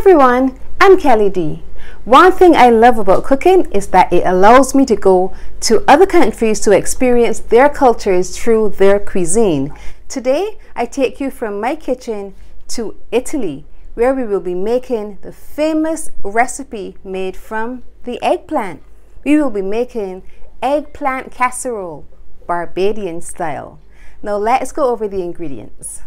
everyone, I'm Kelly D. One thing I love about cooking is that it allows me to go to other countries to experience their cultures through their cuisine. Today, I take you from my kitchen to Italy, where we will be making the famous recipe made from the eggplant. We will be making eggplant casserole, Barbadian style. Now let's go over the ingredients.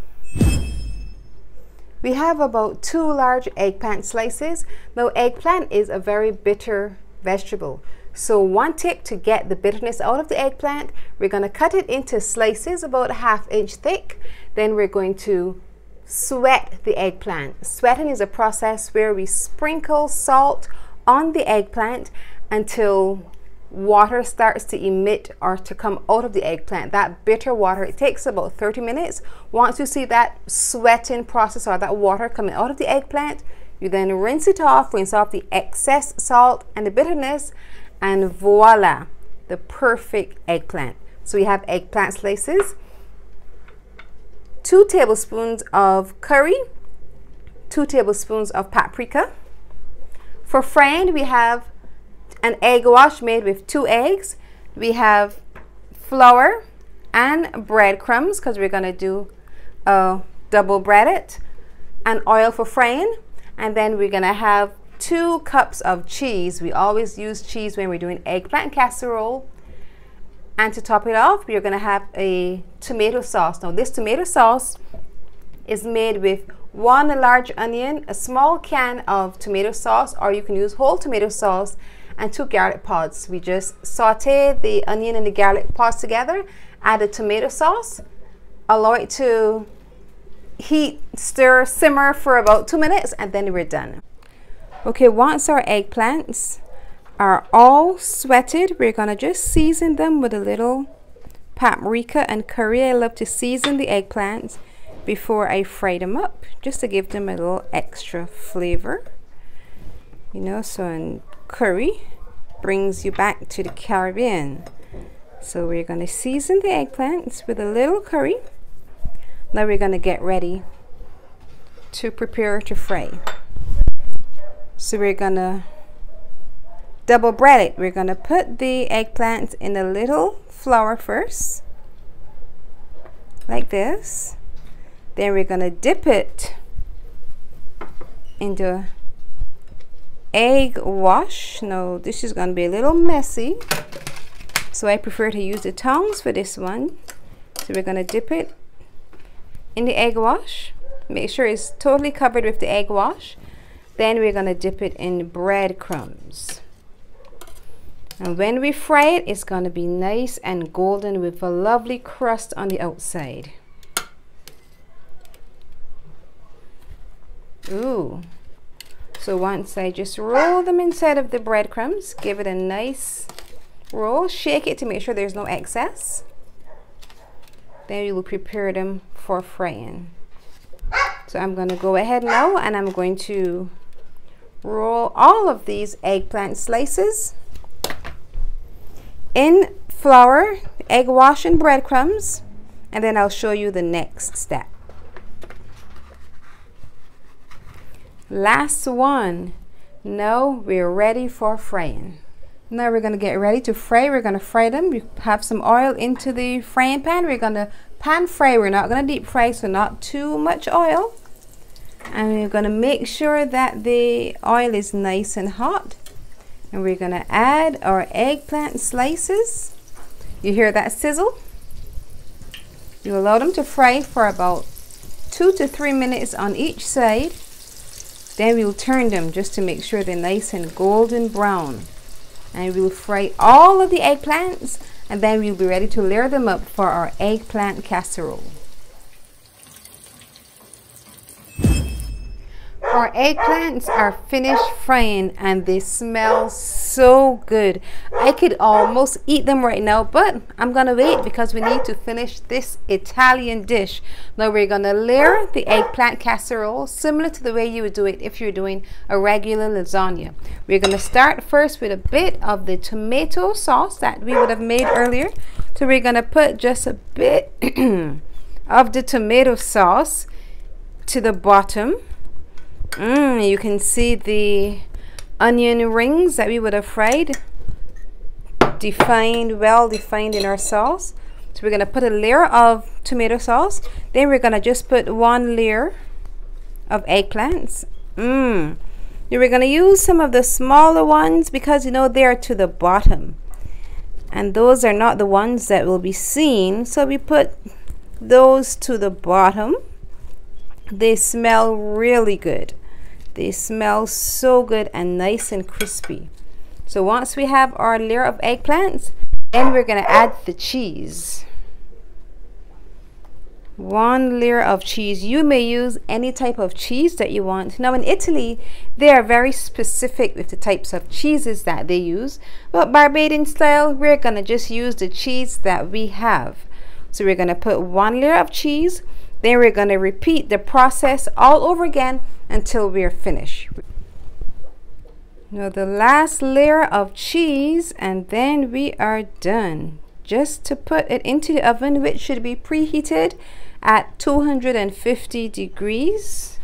We have about 2 large eggplant slices. Now eggplant is a very bitter vegetable. So one tip to get the bitterness out of the eggplant, we're going to cut it into slices about a ½ inch thick. Then we're going to sweat the eggplant. Sweating is a process where we sprinkle salt on the eggplant until water starts to emit or to come out of the eggplant. That bitter water, it takes about 30 minutes. Once you see that sweating process or that water coming out of the eggplant, you then rinse off the excess salt and the bitterness, and voila, the perfect eggplant. So we have eggplant slices, 2 tablespoons of curry, 2 tablespoons of paprika. For frying, we have an egg wash made with 2 eggs. We have flour and breadcrumbs because we're going to do double bread it, and oil for frying. And then we're going to have 2 cups of cheese. We always use cheese when we're doing eggplant casserole. And to top it off, we're going to have a tomato sauce. Now this tomato sauce is made with 1 large onion, a small can of tomato sauce, or you can use whole tomato sauce, and 2 garlic pods. We just saute the onion and the garlic pods together, add the tomato sauce, allow it to heat, stir, simmer for about 2 minutes, and then we're done. Okay, once our eggplants are all sweated, we're gonna just season them with a little paprika and curry. I love to season the eggplants before I fry them up, just to give them a little extra flavor. You know, so in curry brings you back to the Caribbean. So we're going to season the eggplants with a little curry. Now we're going to get ready to prepare to fry. So we're going to double bread it. We're going to put the eggplants in a little flour first, like this. Then we're going to dip it into egg wash. Now this is going to be a little messy, so I prefer to use the tongs for this one. So we're going to dip it in the egg wash. Make sure it's totally covered with the egg wash. Then we're going to dip it in breadcrumbs. And when we fry it, it's going to be nice and golden with a lovely crust on the outside. Ooh. So once I just roll them inside of the breadcrumbs, give it a nice roll, shake it to make sure there's no excess. Then you will prepare them for frying. So I'm going to go ahead now and I'm going to roll all of these eggplant slices in flour, egg wash, and breadcrumbs, and then I'll show you the next step. Last one. Now we're ready for frying. Now we're going to get ready to fry. We're going to fry them. We have some oil into the frying pan. We're going to pan fry. We're not going to deep fry, so not too much oil. And we're going to make sure that the oil is nice and hot. And we're going to add our eggplant slices. You hear that sizzle? You allow them to fry for about 2 to 3 minutes on each side. Then we'll turn them just to make sure they're nice and golden brown. And we'll fry all of the eggplants, and then we'll be ready to layer them up for our eggplant casserole. Our eggplants are finished frying and they smell so good. I could almost eat them right now, but I'm gonna wait because we need to finish this Italian dish. Now we're gonna layer the eggplant casserole similar to the way you would do it if you're doing a regular lasagna. We're gonna start first with a bit of the tomato sauce that we would have made earlier. So we're gonna put just a bit of the tomato sauce to the bottom. You can see the onion rings that we would have fried, defined, well defined in our sauce. So we're going to put a layer of tomato sauce. Then we're going to just put one layer of eggplants. We're going to use some of the smaller ones because, you know, they're to the bottom. And those are not the ones that will be seen. So we put those to the bottom. They smell really good. They smell so good and nice and crispy. So once we have our layer of eggplants, then we're going to add the cheese. One layer of cheese. You may use any type of cheese that you want. Now in Italy, they are very specific with the types of cheeses that they use. But Barbadian style, we're going to just use the cheese that we have. So we're going to put one layer of cheese. Then we're going to repeat the process all over again until we're finished. Now the last layer of cheese, and then we are done. Just to put it into the oven, which should be preheated at 250 degrees.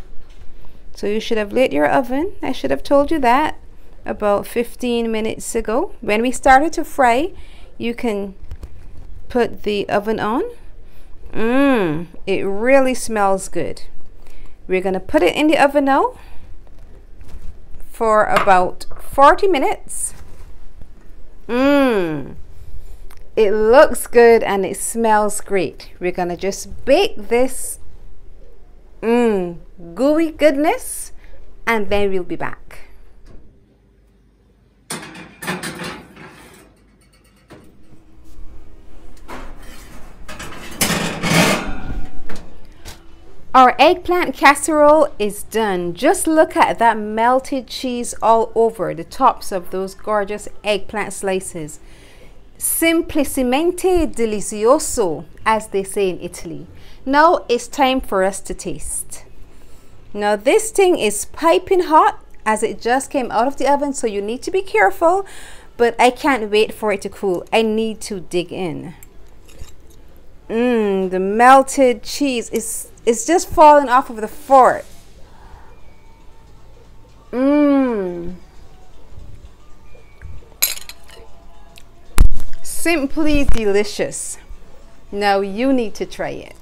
So you should have lit your oven. I should have told you that about 15 minutes ago. When we started to fry, you can put the oven on. It really smells good. We're going to put it in the oven now for about 40 minutes. It looks good and it smells great. We're going to just bake this gooey goodness and then we'll be back. Our eggplant casserole is done. Just look at that melted cheese all over the tops of those gorgeous eggplant slices. Semplicemente delicioso, as they say in Italy. Now it's time for us to taste. Now this thing is piping hot as it just came out of the oven, so you need to be careful, but I can't wait for it to cool. I need to dig in. The melted cheese is just falling off of the fork. Simply delicious. Now you need to try it.